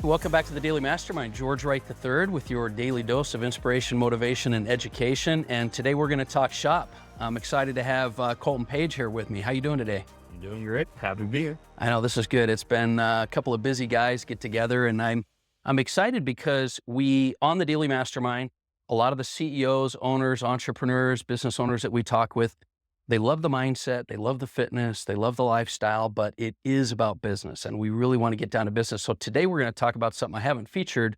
Welcome back to the Daily Mastermind. George Wright III with your daily dose of inspiration, motivation, and education. And today we're going to talk shop. I'm excited to have Colton Page here with me. How you doing today? I'm doing great. Happy to be here. I know this is good. It's been a couple of busy guys get together, and I'm excited because on the Daily Mastermind, a lot of the CEOs, owners, entrepreneurs, business owners that we talk with, they love the mindset, they love the fitness, they love the lifestyle, but it is about business, and we really want to get down to business. So today we're going to talk about something I haven't featured,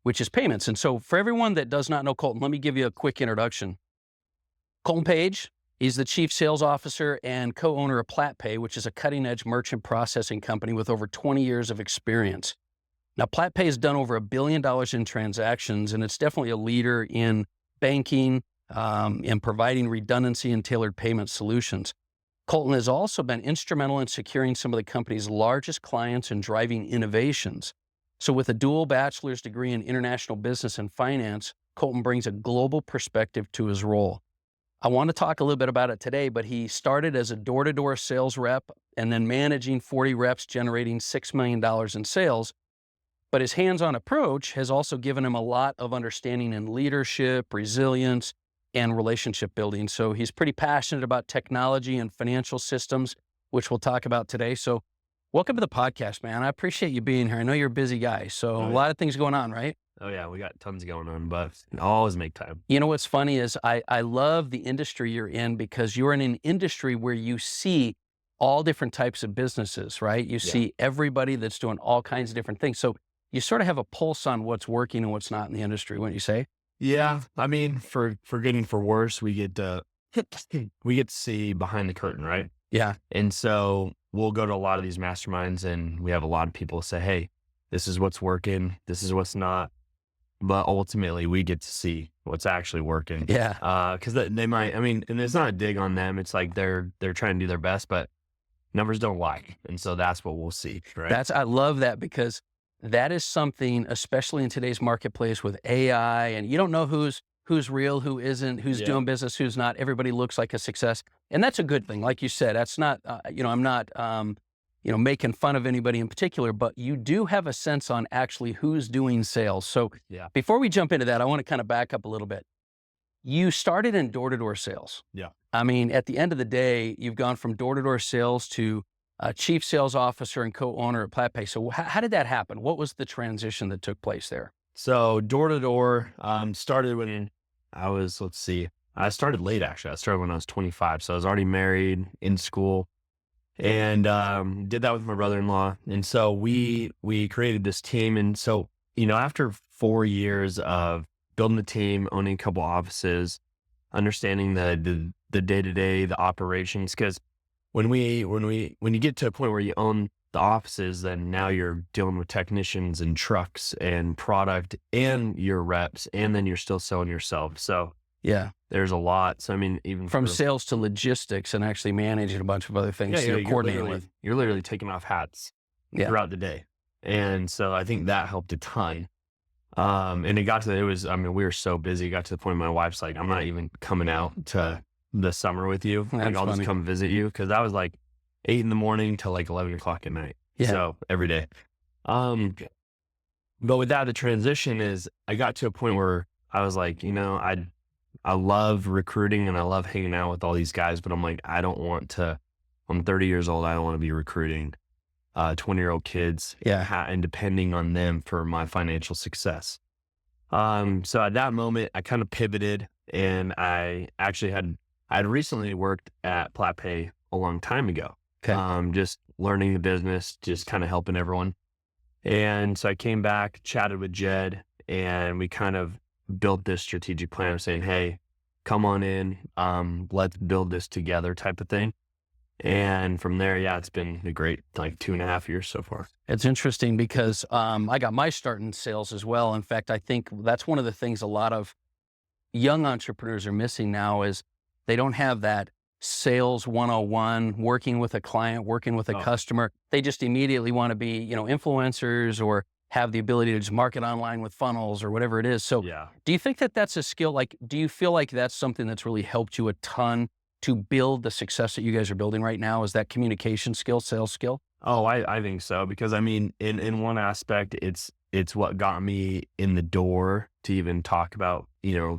which is payments. And so for everyone that does not know Colton, let me give you a quick introduction. Colton Page, he's the Chief Sales Officer and co-owner of PlatPay, which is a cutting-edge merchant processing company with over 20 years of experience. Now, PlatPay has done over $1 billion in transactions, and it's definitely a leader in banking, and providing redundancy and tailored payment solutions. Colton has also been instrumental in securing some of the company's largest clients and driving innovations. So with a dual bachelor's degree in international business and finance, Colton brings a global perspective to his role. I want to talk a little bit about it today, but he started as a door-to-door sales rep and then managing 40 reps generating $6 million in sales. But his hands-on approach has also given him a lot of understanding in leadership, resilience, and relationship building. So he's pretty passionate about technology and financial systems, which we'll talk about today. So welcome to the podcast, man. I appreciate you being here. I know you're a busy guy, so a lot of things going on, right? Oh yeah, we got tons going on, but I'll always make time. You know, what's funny is I love the industry you're in because you're in an industry where you see all different types of businesses, right? You see everybody that's doing all kinds of different things. So you sort of have a pulse on what's working and what's not in the industry, wouldn't you say? Yeah, I mean, for good and for worse, we get to see behind the curtain, right? Yeah. And so we'll go to a lot of these masterminds, and we have a lot of people say, "Hey, this is what's working, this is what's not." But ultimately, we get to see what's actually working. Yeah. Because they might. I mean, and it's not a dig on them. It's like they're trying to do their best, but numbers don't lie, and so that's what we'll see, right? I love that because that is something, especially in today's marketplace with AI, and you don't know who's real, who isn't, who's doing business, who's not. Everybody looks like a success. And that's a good thing. Like you said, that's not, I'm not, making fun of anybody in particular, but you do have a sense on actually who's doing sales. So before we jump into that, I want to kind of back up a little bit. You started in door-to-door sales. Yeah. I mean, at the end of the day, you've gone from door-to-door sales to Chief Sales Officer and co-owner at PlatPay. So how did that happen? What was the transition that took place there? So door-to-door started when I was, I started late actually. I started when I was 25. So I was already married, in school, and did that with my brother-in-law. And so we created this team. And so, after 4 years of building the team, owning a couple offices, understanding the day-to-day, the operations, because when you get to a point where you own the offices, then now you're dealing with technicians and trucks and product and your reps, and then you're still selling yourself. So there's a lot. So I mean, even from sales to logistics and actually managing a bunch of other things you're coordinating with. You're literally taking off hats throughout the day. And so I think that helped a ton. And we were so busy. It got to the point where my wife's like, "I'm not even coming out to the summer with you. Like, I'll just come visit you." Cause I was like 8 a.m. till like 11 o'clock at night. Yeah. So every day. But with that, the transition is I got to a point where I was like, I love recruiting and I love hanging out with all these guys, but I'm like, I'm 30 years old. I don't want to be recruiting 20-year-old kids and depending on them for my financial success. So at that moment, I kind of pivoted, and I actually I'd recently worked at PlatPay a long time ago. Okay. Just learning the business, just kind of helping everyone. And so I came back, chatted with Jed, and we kind of built this strategic plan of saying, "Hey, come on in, let's build this together," type of thing. And from there, it's been a great 2.5 years so far. It's interesting because I got my start in sales as well. In fact, I think that's one of the things a lot of young entrepreneurs are missing now is they don't have that sales 101, working with a client, working with a customer. They just immediately want to be, influencers or have the ability to just market online with funnels or whatever it is. So do you think that that's a skill? Do you feel like that's something that's really helped you a ton to build the success that you guys are building right now? Is that communication skill, sales skill? Oh, I think so. Because I mean, in one aspect, it's it's what got me in the door to even talk about,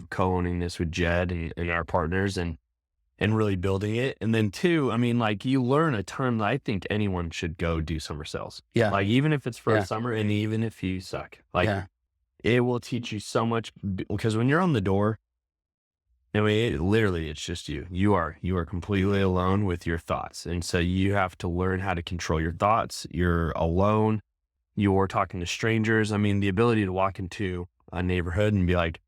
co-owning this with Jed and our partners and really building it. And then 2, I mean, like, you learn a ton. I think anyone should go do summer sales. Yeah. Like, even if it's for a summer and even if you suck, like, it will teach you so much, because when you're on the door, I mean, it's just you. You are completely alone with your thoughts. And so you have to learn how to control your thoughts. You're alone. You're talking to strangers. I mean, the ability to walk into a neighborhood and be like,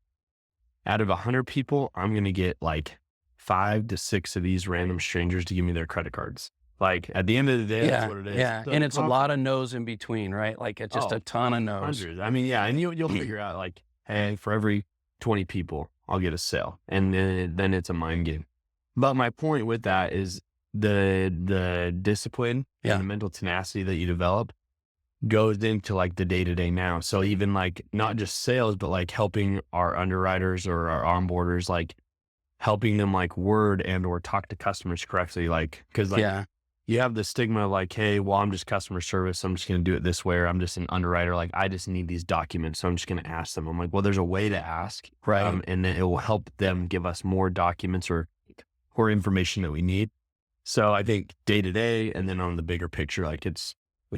out of 100 people, I'm going to get like 5 to 6 of these random strangers to give me their credit cards. Like, at the end of the day, that's what it is. Yeah. And it's a lot of no's in between, right? Like, it's just a ton of no's. Hundreds. I mean, and you'll figure out, like, hey, for every 20 people, I'll get a sale. And then it's a mind game. But my point with that is the discipline and the mental tenacity that you develop goes into like the day-to-day now. So even like not just sales, but like helping our underwriters or our onboarders, like helping them like word and or talk to customers correctly. Like, cause like you have the stigma of like, hey, well, I'm just customer service. I'm just going to do it this way. Or I'm just an underwriter. Like, I just need these documents. So I'm just going to ask them. I'm like, well, there's a way to ask. Right. And then it will help them give us more documents or information that we need. So I think day to day, and then on the bigger picture, like it's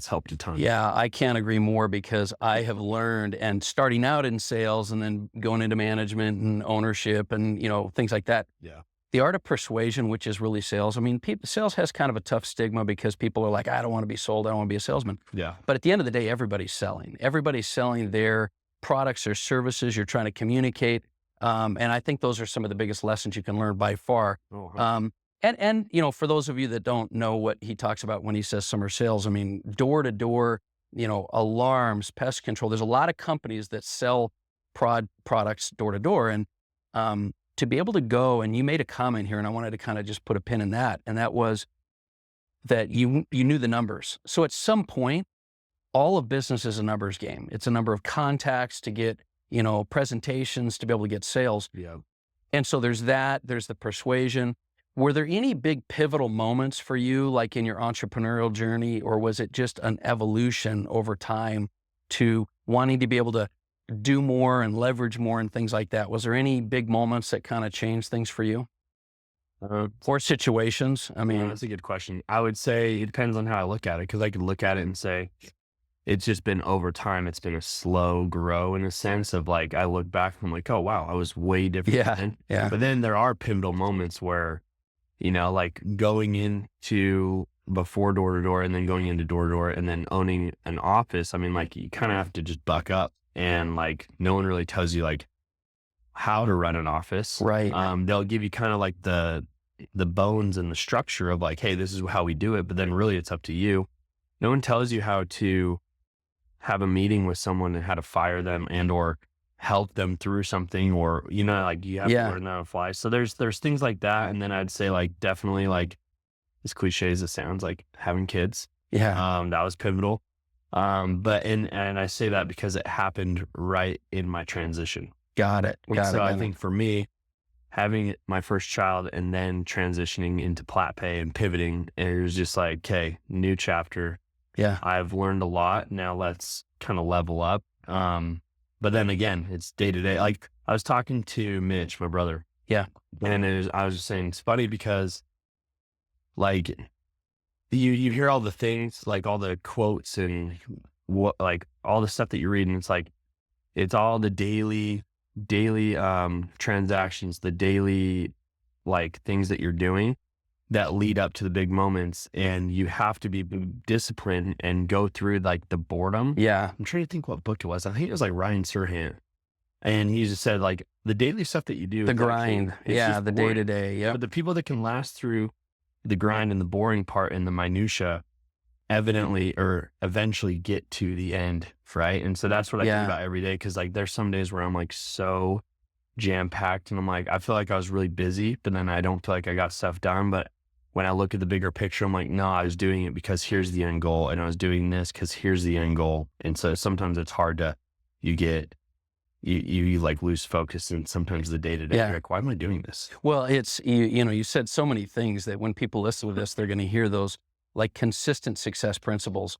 helped a ton. Yeah, I can't agree more, because I have learned, and starting out in sales and then going into management and ownership and, things like that. Yeah. The art of persuasion, which is really sales. I mean, sales has kind of a tough stigma because people are like, I don't want to be sold. I don't want to be a salesman. Yeah. But at the end of the day, everybody's selling. Everybody's selling their products or services. You're trying to communicate. And I think those are some of the biggest lessons you can learn by far. And for those of you that don't know what he talks about when he says summer sales, I mean, door to door, alarms, pest control. There's a lot of companies that sell products door to door. And to be able to go, and you made a comment here, and I wanted to kind of just put a pin in that. And that was that you knew the numbers. So at some point, all of business is a numbers game. It's a number of contacts to get, presentations to be able to get sales. Yeah. And so there's that, there's the persuasion. Were there any big pivotal moments for you, like in your entrepreneurial journey, or was it just an evolution over time to wanting to be able to do more and leverage more and things like that? Was there any big moments that kind of changed things for you? Or situations? I mean, that's a good question. I would say it depends on how I look at it, because I could look at it and say, it's just been over time. It's been a slow grow in a sense of like, I look back and I'm like, oh, wow, I was way different then. Yeah. But then there are pivotal moments where, like going into before door to door and then going into door to door and then owning an office. I mean, like, you kind of have to just buck up, and like, no one really tells you like how to run an office. Right. They'll give you kind of like the bones and the structure of like, hey, this is how we do it. But then really it's up to you. No one tells you how to have a meeting with someone and how to fire them and or help them through something, or like you have to learn that on the fly. So there's things like that. And then I'd say like definitely, like, as cliche as it sounds, like having kids. Yeah. That was pivotal. But and I say that because it happened right in my transition. Got it. I think for me, having my first child and then transitioning into PlatPay and pivoting, it was just like, okay, new chapter. Yeah. I've learned a lot. Now let's kind of level up. But then again, it's day to day. Like, I was talking to Mitch, my brother. Yeah. And I was just saying, it's funny because like you hear all the things, like all the quotes and what, like all the stuff that you read, and it's like, it's all the daily transactions, the daily like things that you're doing that lead up to the big moments, and you have to be disciplined and go through like the boredom. Yeah. I'm trying to think what book it was. I think it was like Ryan Serhant, and he just said like the daily stuff that you do, The grind. Yeah. The day to day. Yeah. But the people that can last through the grind and the boring part and the minutia evidently or eventually get to the end. Right. And so that's what I think about every day. Cause like there's some days where I'm like so jam packed and I'm like, I feel like I was really busy, but then I don't feel like I got stuff done. But when I look at the bigger picture, I'm like, no, I was doing it because here's the end goal. And I was doing this because here's the end goal. And so sometimes it's hard to, you like lose focus, and sometimes the day to day, you're like, why am I doing this? Well, it's, you said so many things that when people listen to this, they're going to hear those like consistent success principles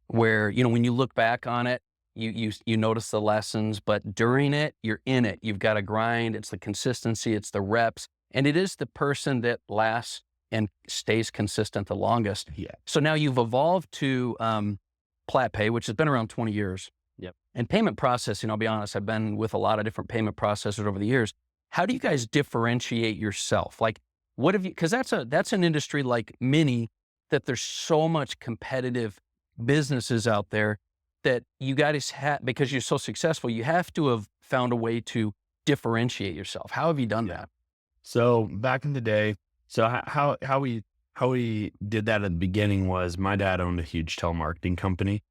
where, when you look back on it, You notice the lessons, but during it, you're in it. You've got to grind. It's the consistency, it's the reps, and it is the person that lasts and stays consistent the longest. Yeah. So now you've evolved to PlatPay, which has been around 20 years. Yep. And payment processing, I'll be honest, I've been with a lot of different payment processors over the years. How do you guys differentiate yourself? Like, what have you, because that's an industry like many, that there's so much competitive businesses out there that you guys have, because you're so successful, you have to have found a way to differentiate yourself. How have you done that? So back in the day, so how we did that at the beginning was my dad owned a huge telemarketing company,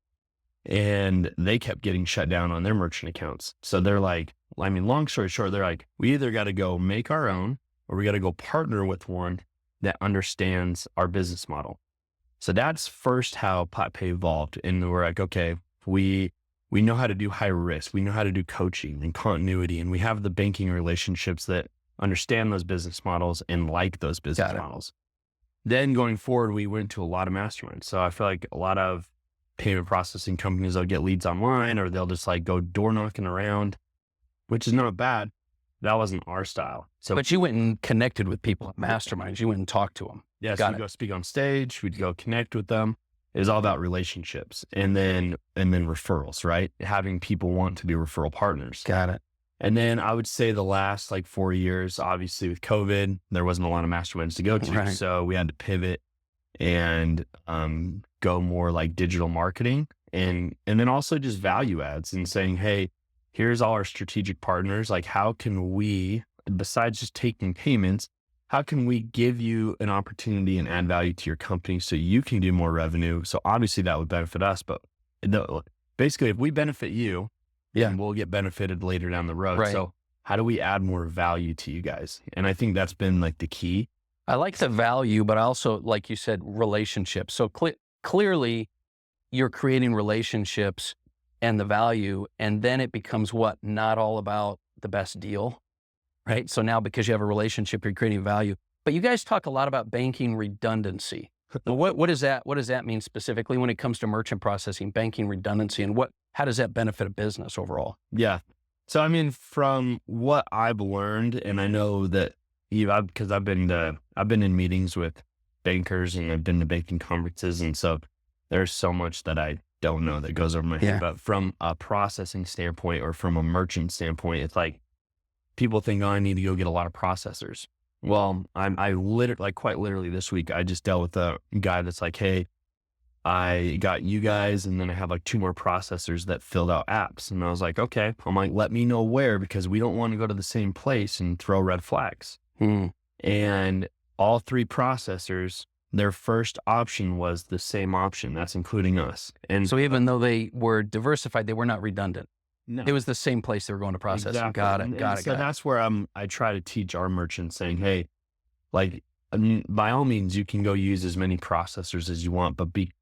and they kept getting shut down on their merchant accounts. So they're like, I mean, long story short, they're like, we either got to go make our own or we got to go partner with one that understands our business model. So that's first how PlatPay evolved. And we're like, okay, we know how to do high risk. We know how to do coaching and continuity. And we have the banking relationships that understand those business models and like those business models. Then going forward, we went to a lot of masterminds. So I feel like a lot of payment processing companies, they'll get leads online, or they'll just like go door knocking around, which is not bad. That wasn't our style. So, but you went and connected with people at masterminds. You went and talked to them. Yeah. So we'd go speak on stage. We'd go connect with them. It was all about relationships and then referrals, right? Having people want to be referral partners. Got it. And then I would say the last like 4 years, obviously with COVID, there wasn't a lot of masterminds to go to. Right. So we had to pivot and go more like digital marketing and then also just value adds and saying, hey, here's all our strategic partners. Like, how can we, besides just taking payments, how can we give you an opportunity and add value to your company so you can do more revenue? So obviously that would benefit us, but basically if we benefit you, then we'll get benefited later down the road. Right. So how do we add more value to you guys? And I think that's been like the key. I like the value, but also, like you said, relationships. So clearly you're creating relationships and the value, and then it becomes what? Not all about the best deal, right? So now because you have a relationship, you're creating value. But you guys talk a lot about banking redundancy. What does that mean specifically when it comes to merchant processing, banking redundancy, and how does that benefit a business overall? Yeah. So, I mean, from what I've learned, and I know that because I've been in meetings with bankers and I've been to banking conferences. And so there's so much that I don't know that goes over my head, but from a processing standpoint or from a merchant standpoint, it's like people think, oh, I need to go get a lot of processors. Well, I literally, like quite literally this week, I just dealt with a guy that's like, hey, I got you guys, and then I have like 2 more processors that filled out apps. And I was like, okay, I'm like, let me know where, because we don't want to go to the same place and throw red flags. And all 3 processors, their first option was the same option. That's including us. And so even though they were diversified, they were not redundant. No. It was the same place they were going to process. Exactly. Got it. So that's where I try to teach our merchants saying, hey, like, I mean, by all means, you can go use as many processors as you want, but be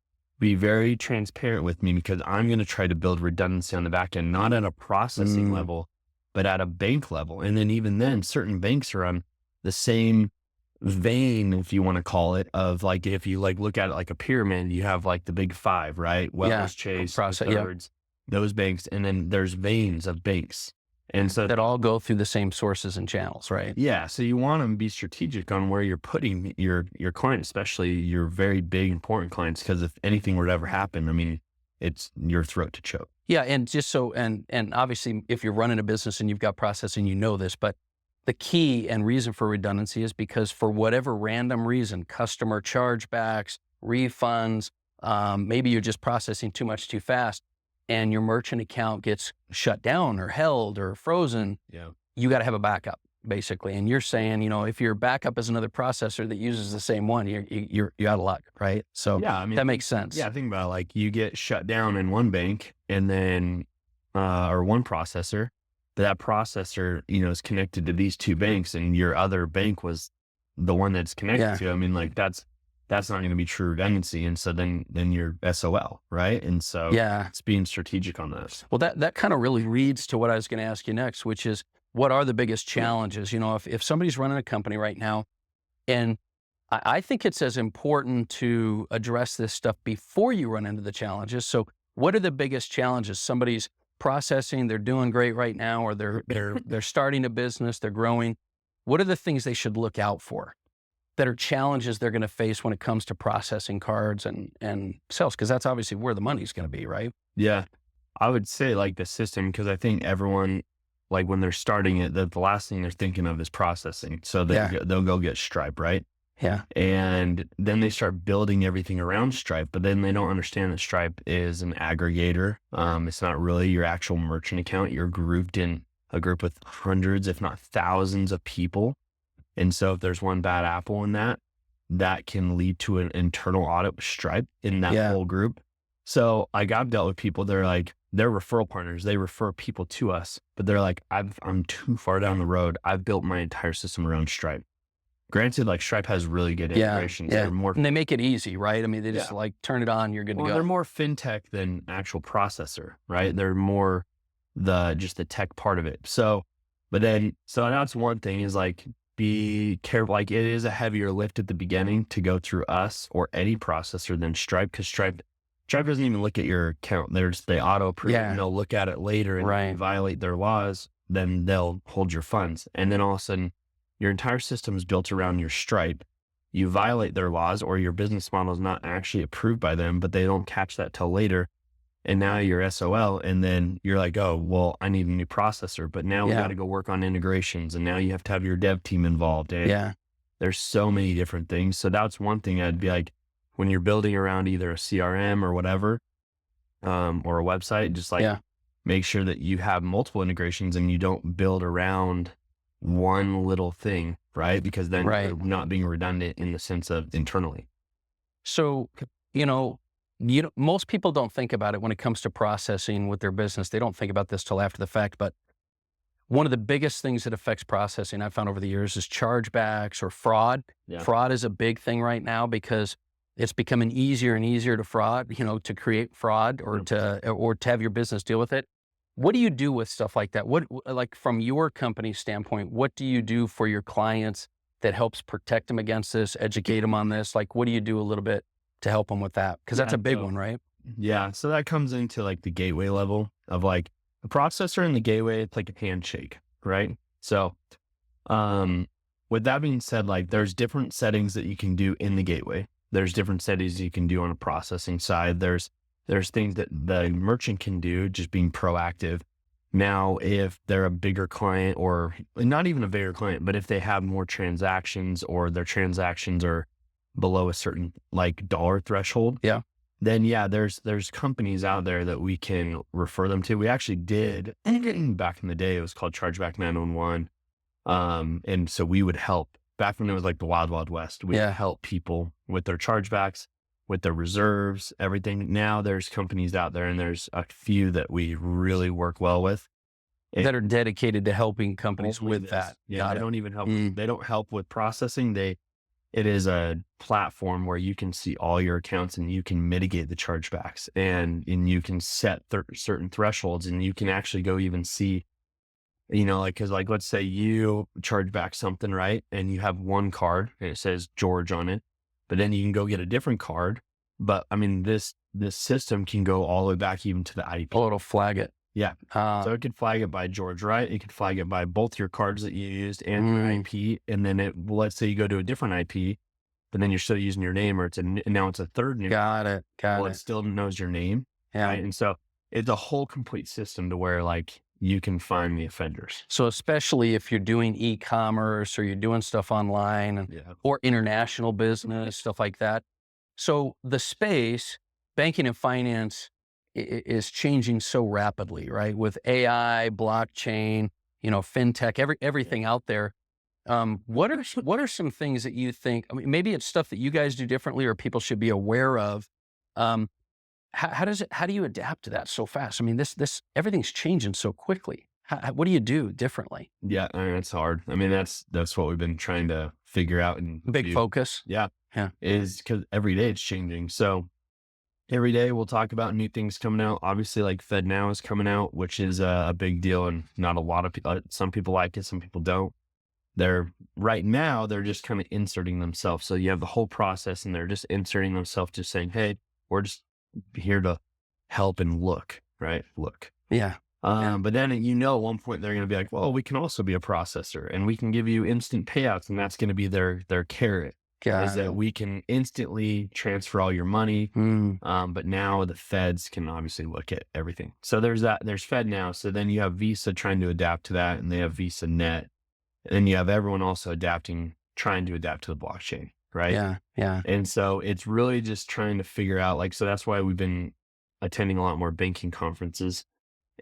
very transparent with me, because I'm going to try to build redundancy on the back end, not at a processing level, but at a bank level. And then even then, certain banks are on the same vein, if you want to call it, of like, if you like look at it like a pyramid, you have like the big 5, right? Wells, Chase, Thirds, those banks, and then there's veins of banks. And so that all go through the same sources and channels, right? Yeah. So you want to be strategic on where you're putting your client, especially your very big, important clients, because if anything were to ever happen, I mean, it's your throat to choke. Yeah. And just so, and obviously if you're running a business and you've got processing, you know this, but the key and reason for redundancy is because for whatever random reason, customer chargebacks, refunds, maybe you're just processing too much too fast, and your merchant account gets shut down or held or frozen, you got to have a backup, basically. And you're saying, you know, if your backup is another processor that uses the same one, you're out of luck, right? So yeah, I mean, that makes sense. Yeah, think about it, like you get shut down in one bank and then, or one processor, but that processor, you know, is connected to these 2 banks, and your other bank was the one that's connected to. I mean, like that's not going to be true redundancy. And so then you're SOL, right? And so it's being strategic on this. Well, that kind of really leads to what I was going to ask you next, which is, what are the biggest challenges? You know, if somebody's running a company right now, and I think it's as important to address this stuff before you run into the challenges. So What are the biggest challenges? Somebody's processing, they're doing great right now, or they're starting a business, they're growing. What are the things they should look out for that are challenges they're going to face when it comes to processing cards and sales? Because that's obviously where the money's going to be, right? Yeah. I would say like the system, because I think everyone, like when they're starting it, the last thing they're thinking of is processing. So they'll go get Stripe, right? Yeah. And then they start building everything around Stripe, but then they don't understand that Stripe is an aggregator. It's not really your actual merchant account. You're grouped in a group with hundreds, if not thousands of people. And so if there's one bad apple in that can lead to an internal audit with Stripe in that whole group. So like I've dealt with people, they're referral partners. They refer people to us, but they're like, I'm too far down the road. I've built my entire system around Stripe. Granted, like Stripe has really good integrations. Yeah. They're more, and they make it easy, right? I mean, they just like turn it on, you're good to go. They're more FinTech than actual processor, right? They're more just the tech part of it. So that's one thing is like, be careful. Like it is a heavier lift at the beginning to go through us or any processor than Stripe, because Stripe doesn't even look at your account. They auto approve and they'll look at it later, and if you violate their laws, then they'll hold your funds. And then all of a sudden your entire system is built around your Stripe. You violate their laws, or your business model is not actually approved by them, but they don't catch that till later. And now you're SOL, and then you're like, oh, well, I need a new processor, but now we got to go work on integrations, and now you have to have your dev team involved. And there's so many different things. So that's one thing I'd be like, when you're building around either a CRM or whatever, or a website, just like make sure that you have multiple integrations and you don't build around one little thing, right? Because then you're not being redundant in the sense of internally. So, most people don't think about it when it comes to processing with their business. They don't think about this till after the fact, but one of the biggest things that affects processing I've found over the years is chargebacks or fraud. Fraud is a big thing right now because it's becoming easier and easier to fraud, to create fraud or to have your business deal with it. What do you do with stuff like that? What, like from your company standpoint, what do you do for your clients that helps protect them against this, educate them on this? Like, what do you do a little bit to help them with that? Because that's a big one, right? Yeah. So that comes into like the gateway level of like a processor and the gateway. It's like a handshake, right? So, with that being said, like there's different settings that you can do in the gateway. There's different settings you can do on a processing side. There's things that the merchant can do, just being proactive. Now, if they're a bigger client, or not even a bigger client, but if they have more transactions or their transactions are below a certain like dollar threshold, then there's companies out there that we can refer them to. We actually did back in the day. It was called Chargeback 911. And so we would help back when it was like the Wild Wild West. We would help people with their chargebacks, with their reserves, everything. Now there's companies out there, and there's a few that we really work well with that are dedicated to helping companies with that. Yeah, they don't even help. They don't help with processing. It is a platform where you can see all your accounts, and you can mitigate the chargebacks, and you can set certain thresholds, and you can actually go even see, cause like, let's say you charge back something, right? And you have one card and it says George on it, but then you can go get a different card. But I mean, this system can go all the way back even to the IP. Oh, it'll flag it. Yeah. So it could flag it by George, right? It could flag it by both your cards that you used and your IP. And then let's say you go to a different IP, but then you're still using your name, or now it's a third name. Got it. It still knows your name. Yeah. Right? And so it's a whole complete system to where like you can find the offenders. So especially if you're doing e-commerce or you're doing stuff online or international business, stuff like that. So the space, banking and finance, is changing so rapidly, right? With AI, blockchain, FinTech, everything out there. What are some things that you think, I mean, maybe it's stuff that you guys do differently or people should be aware of. How do you adapt to that so fast? I mean, this everything's changing so quickly. What do you do differently? Yeah, I mean, it's hard. I mean, that's what we've been trying to figure out and big focus. Yeah. Is because every day it's changing. So every day we'll talk about new things coming out. Obviously, like FedNow is coming out, which is a big deal, and not a lot of people. Some people like it, some people don't. Right now they're just kind of inserting themselves. So you have the whole process, and they're just inserting themselves, just saying, "Hey, we're just here to help and look, right? Look. Yeah. Yeah. But then, at one point they're going to be like, well, we can also be a processor and we can give you instant payouts. And that's going to be their carrot, is that we can instantly transfer all your money. But now the feds can obviously look at everything. So there's Fed now. So then you have Visa trying to adapt to that, and they have Visa Net. And then you have everyone also trying to adapt to the blockchain, right? Yeah. Yeah. And so it's really just trying to figure out, like, so that's why we've been attending a lot more banking conferences.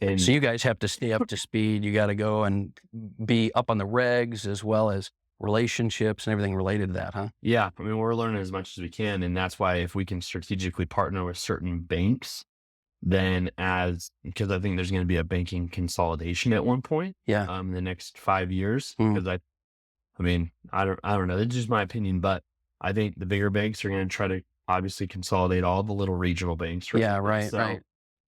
And So you guys have to stay up to speed. You got to go and be up on the regs as well as relationships and everything related to that, huh? yeah, I mean, we're learning as much as we can. And that's why if we can strategically partner with certain banks, then because I think there's going to be a banking consolidation at one point, Yeah. in the next 5 years. Because I mean, I don't know. It's just my opinion, but I think the bigger banks are going to try to obviously consolidate all the little regional banks. Yeah. Right. So Right.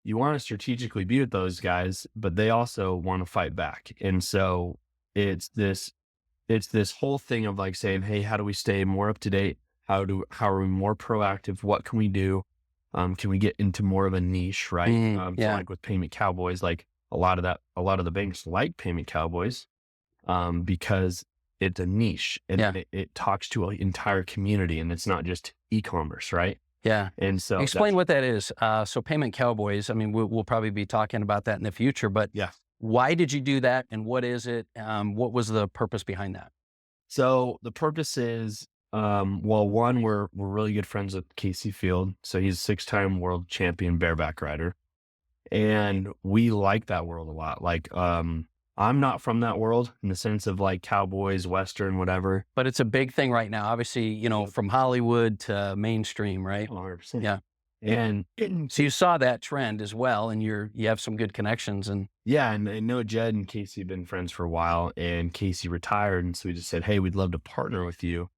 you want to strategically be with those guys, but they also want to fight back. And so it's this whole thing of like saying, hey, how do we stay more up to date? How are we more proactive? What can we do? Can we get into more of a niche, right? So like with Payment Cowboys, like a lot of the banks like Payment Cowboys, because it's a niche and it talks to an entire community, and it's not just e-commerce, right? Yeah. And so Explain what that is. So Payment Cowboys, I mean, we'll probably be talking about that in the future, but yeah. why did you do that and what is it? What was the purpose behind that? So the purpose is, well, one, we're really good friends with Casey Field. So he's a 6-time world champion bareback rider. And we like that world a lot. Like, I'm not from that world in the sense of like Cowboys, Western, whatever. But it's a big thing right now, obviously, from Hollywood to mainstream, right? 100%. Yeah. And So you saw that trend as well, and you have some good connections. And yeah, and I know Jed and Casey have been friends for a while, and Casey retired. And so we just said, hey, we'd love to partner with you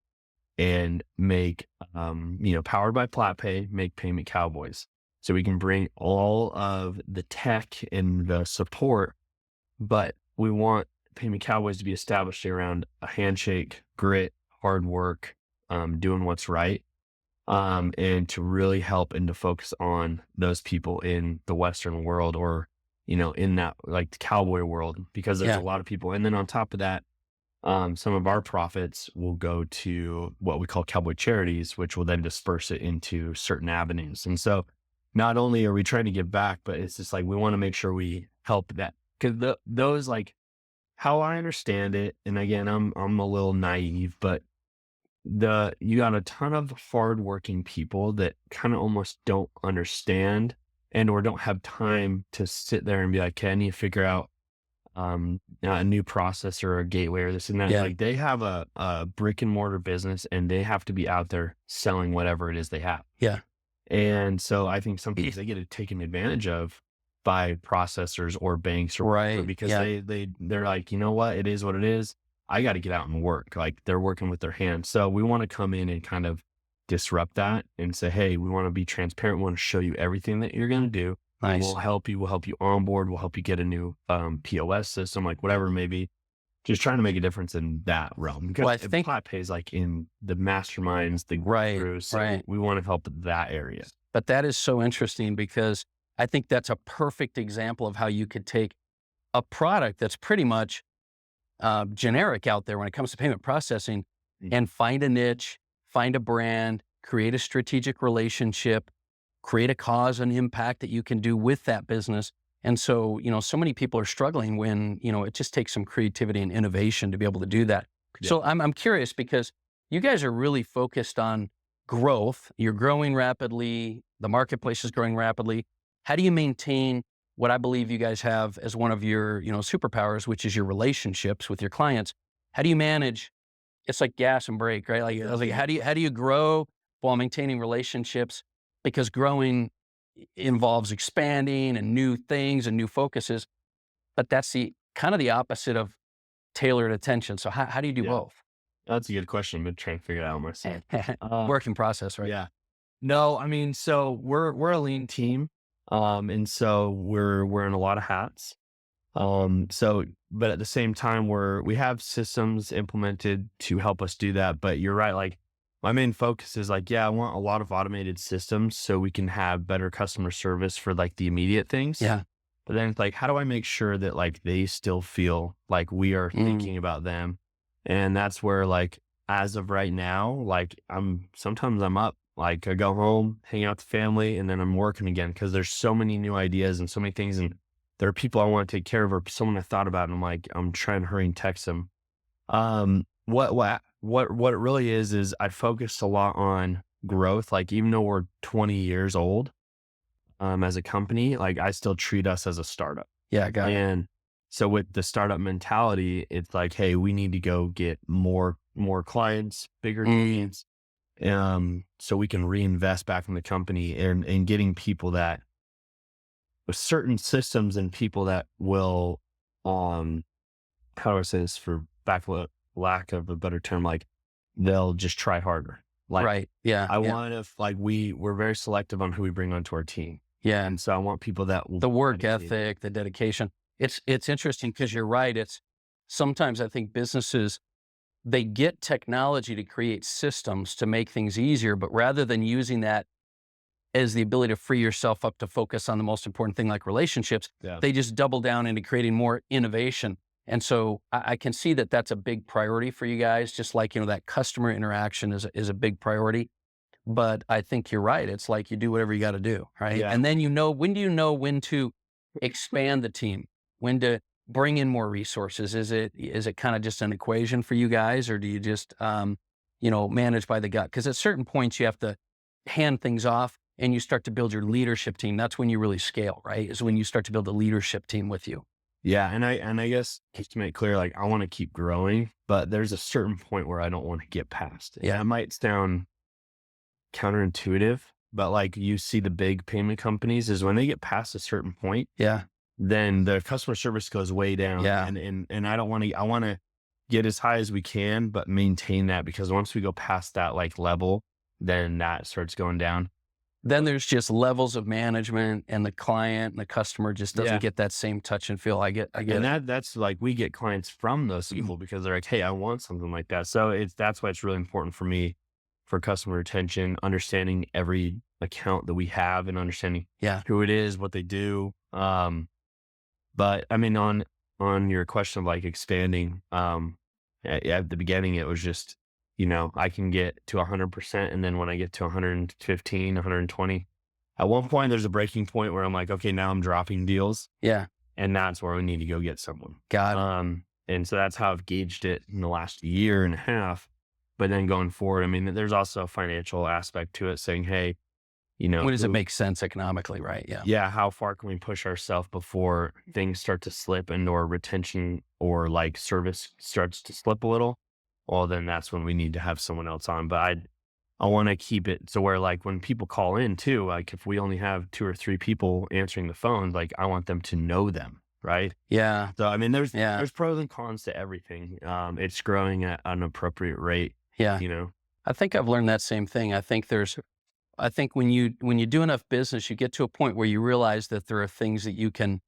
and make, powered by PlatPay, make Payment Cowboys. So we can bring all of the tech and the support, but we want Payment Cowboys to be established around a handshake, grit, hard work, doing what's right. And to really help and to focus on those people in the Western world, or, in that like the cowboy world, because there's a lot of people. And then on top of that, some of our profits will go to what we call cowboy charities, which will then disperse it into certain avenues. And so not only are we trying to give back, but it's just like, we want to make sure we help that. Because those, like, how I understand it, and again, I'm a little naive, but you got a ton of hardworking people that kind of almost don't understand or don't have time to sit there and be like, can you figure out a new processor or a gateway or this and that? Yeah. Like, they have a brick and mortar business, and they have to be out there selling whatever it is they have. Yeah. And so I think sometimes they get taken advantage of by processors or banks, or Right. because they're like, you know what, it is what it is. I got to get out and work. Like, they're working with their hands. So we want to come in and kind of disrupt that and say, hey, we want to be transparent. We want to show you everything that you're going to do. Nice. We'll help you onboard. We'll help you get a new POS system, like whatever it may be. Just trying to make a difference in that realm. Because I think PlatPay is like in the masterminds, the gurus. So we want to help that area. But that is so interesting, because I think that's a perfect example of how you could take a product that's pretty much generic out there when it comes to payment processing, and find a niche, find a brand, create a strategic relationship, create a cause and impact that you can do with that business. And so, so many people are struggling when, it just takes some creativity and innovation to be able to do that. Yeah. So I'm curious, because you guys are really focused on growth. You're growing rapidly. The marketplace is growing rapidly. How do you maintain what I believe you guys have as one of your, superpowers, which is your relationships with your clients? How do you manage? It's like gas and brake, right? Like, I was like, how do you grow while maintaining relationships? Because growing involves expanding and new things and new focuses, but that's the kind of the opposite of tailored attention. So how do you do both? That's a good question. I've been trying to figure it out myself. Work in process, right? Yeah. No, I mean, so we're a lean team. And so we're wearing a lot of hats. But at the same time, we have systems implemented to help us do that. But you're right. Like my main focus is like, yeah, I want a lot of automated systems so we can have better customer service for like the immediate things. Yeah. But then it's like, how do I make sure that like they still feel like we are thinking about them? And that's where like, as of right now, like sometimes I'm up, like I go home, hang out with the family, and then I'm working again because there's so many new ideas and so many things. And there are people I want to take care of or someone I thought about. And I'm trying to hurry and text them. What it really is I focused a lot on growth. Like even though we're 20 years old, as a company, like I still treat us as a startup. Yeah, got it. And so with the startup mentality, it's like, hey, we need to go get more clients, bigger teams, so we can reinvest back in the company and getting people that with certain systems and people that will, how do I say this for lack of a better term, like they'll just try harder. Like, Right. Yeah. I want to, like, we're very selective on who we bring onto our team. Yeah. And so I want people that will The work dedicate. ethic, the dedication. It's interesting because you're right. It's sometimes I think businesses, they get technology to create systems to make things easier, but rather than using that as the ability to free yourself up to focus on the most important thing like relationships, Yeah. they just double down into creating more innovation. And so I can see that that's a big priority for you guys, just like, that customer interaction is a big priority. But I think you're right. It's like you do whatever you got to do, right? Yeah. And then when do you know when to expand the team, when to bring in more resources? Is it kind of just an equation for you guys, or do you just manage by the gut? Because at certain points you have to hand things off and you start to build your leadership team. That's when you really scale, right? Is when you start to build a leadership team with you. Yeah. And I guess just to make clear, like I want to keep growing, but there's a certain point where I don't want to get past. Yeah. That might sound counterintuitive, but like you see the big payment companies is when they get past a certain point, Yeah. then the customer service goes way down. Yeah. And I want to get as high as we can, but maintain that, because once we go past that like level, then that starts going down. Then there's just levels of management, and the client and the customer just doesn't get that same touch and feel. I get And it. that's like, we get clients from those people because they're like, hey, I want something like that. So that's why it's really important for me for customer retention, understanding every account that we have and understanding who it is, what they do. But I mean, on your question of like expanding, at the beginning, it was just, I can get to 100%. And then when I get to 115, 120, at one point there's a breaking point where I'm like, okay, now I'm dropping deals. Yeah. And that's where we need to go get someone. Got it. And so that's how I've gauged it in the last year and a half. But then going forward, I mean, there's also a financial aspect to it, saying, hey, When does it make sense economically, right? Yeah. Yeah, how far can we push ourselves before things start to slip and or retention or like service starts to slip a little? Well, then that's when we need to have someone else on. But I want to keep it so where like when people call in too, like if we only have 2 or 3 people answering the phone, like I want them to know them, right? Yeah. So I mean, there's pros and cons to everything. It's growing at an appropriate rate. Yeah. I think I've learned that same thing. I think when you do enough business, you get to a point where you realize that there are things that you can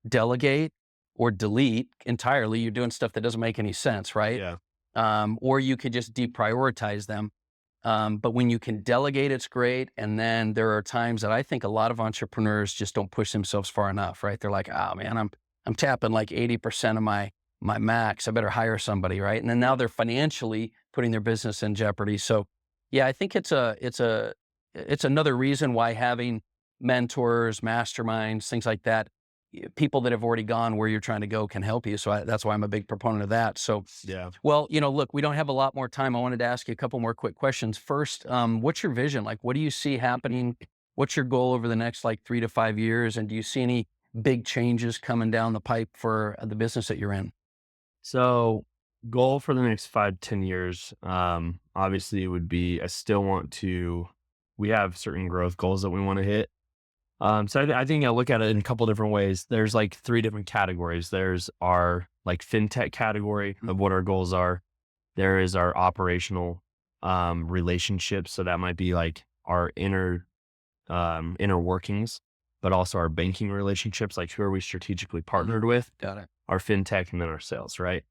delegate or delete entirely. You're doing stuff that doesn't make any sense, right? Yeah. Or you could just deprioritize them. But when you can delegate, it's great. And then there are times that I think a lot of entrepreneurs just don't push themselves far enough, right? They're like, oh man, I'm tapping like 80% of my max. I better hire somebody, right? And then now they're financially putting their business in jeopardy. So yeah, I think it's another reason why having mentors, masterminds, things like that, people that have already gone where you're trying to go can help you. So that's why I'm a big proponent of that. So, Yeah. well, look, we don't have a lot more time. I wanted to ask you a couple more quick questions. First, what's your vision? Like, what do you see happening? What's your goal over the next like 3 to 5 years? And do you see any big changes coming down the pipe for the business that you're in? So goal for the next 5-10 years, obviously would be, we have certain growth goals that we want to hit. So I think I look at it in a couple different ways. There's like 3 different categories. There's our like FinTech category of what our goals are. There is our operational relationships. So that might be like our inner workings, but also our banking relationships, like who are we strategically partnered with, Got it. our FinTech, and then our sales, right?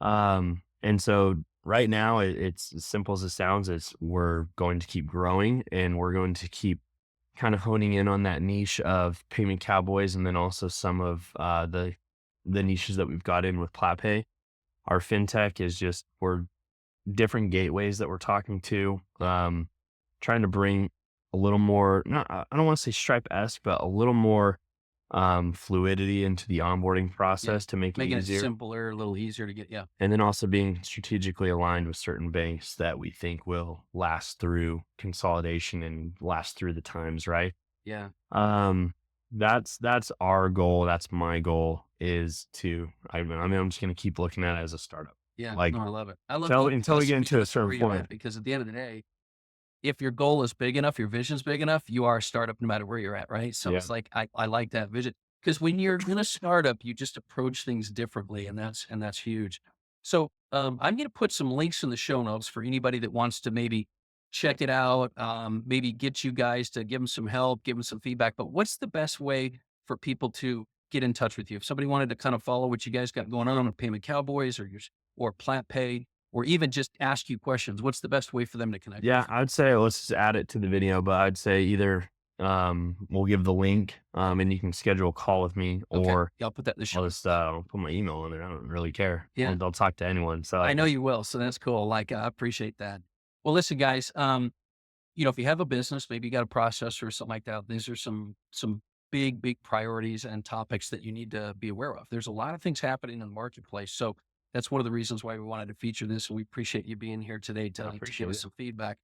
And so right now it's as simple as it sounds. It's we're going to keep growing, and we're going to keep kind of honing in on that niche of payment cowboys, and then also some of the niches that we've got in with PlatPay. Our FinTech is just, we're different gateways that we're talking to, trying to bring a little more, not, I don't want to say Stripe-esque, but a little more fluidity into the onboarding process to make it Making it easier. simpler, a little easier to get. Yeah. And then also being strategically aligned with certain banks that we think will last through consolidation and last through the times, right? Yeah. That's our goal. That's my goal, is to, I mean, I'm just going to keep looking at it as a startup. Yeah. Like, No, I love it. I love until we get into a certain point. because at the end of the day, if your goal is big enough, your vision's big enough, you are a startup no matter where you're at, right? So Yeah. it's like, I like that vision, because when you're in a startup, you just approach things differently, and that's huge. So I'm going to put some links in the show notes for anybody that wants to maybe check it out, maybe get you guys to give them some help, give them some feedback. But what's the best way for people to get in touch with you? If somebody wanted to kind of follow what you guys got going on with Payment Cowboys or PlatPay, or even just ask you questions, what's the best way for them to connect? Yeah, with you? I'd say let's just add it to the video, but I'd say either we'll give the link, and you can schedule a call with me, Okay. or Yeah, I'll put that in the show I'll notes. just put my email in there. I don't really care. Yeah. I'll talk to anyone. So I know you will. So that's cool. Like, I appreciate that. Well, listen, guys, if you have a business, maybe you got a processor or something like that, these are some big priorities and topics that you need to be aware of. There's a lot of things happening in the marketplace. So that's one of the reasons why we wanted to feature this. And we appreciate you being here today to appreciate give us it. some feedback.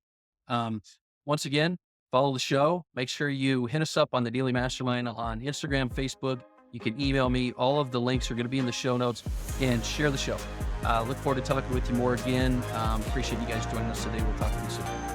Once again, follow the show. Make sure you hit us up on the Daily Mastermind on Instagram, Facebook. You can email me. All of the links are going to be in the show notes, and share the show. Look forward to talking with you more again. Appreciate you guys joining us today. We'll talk to you soon.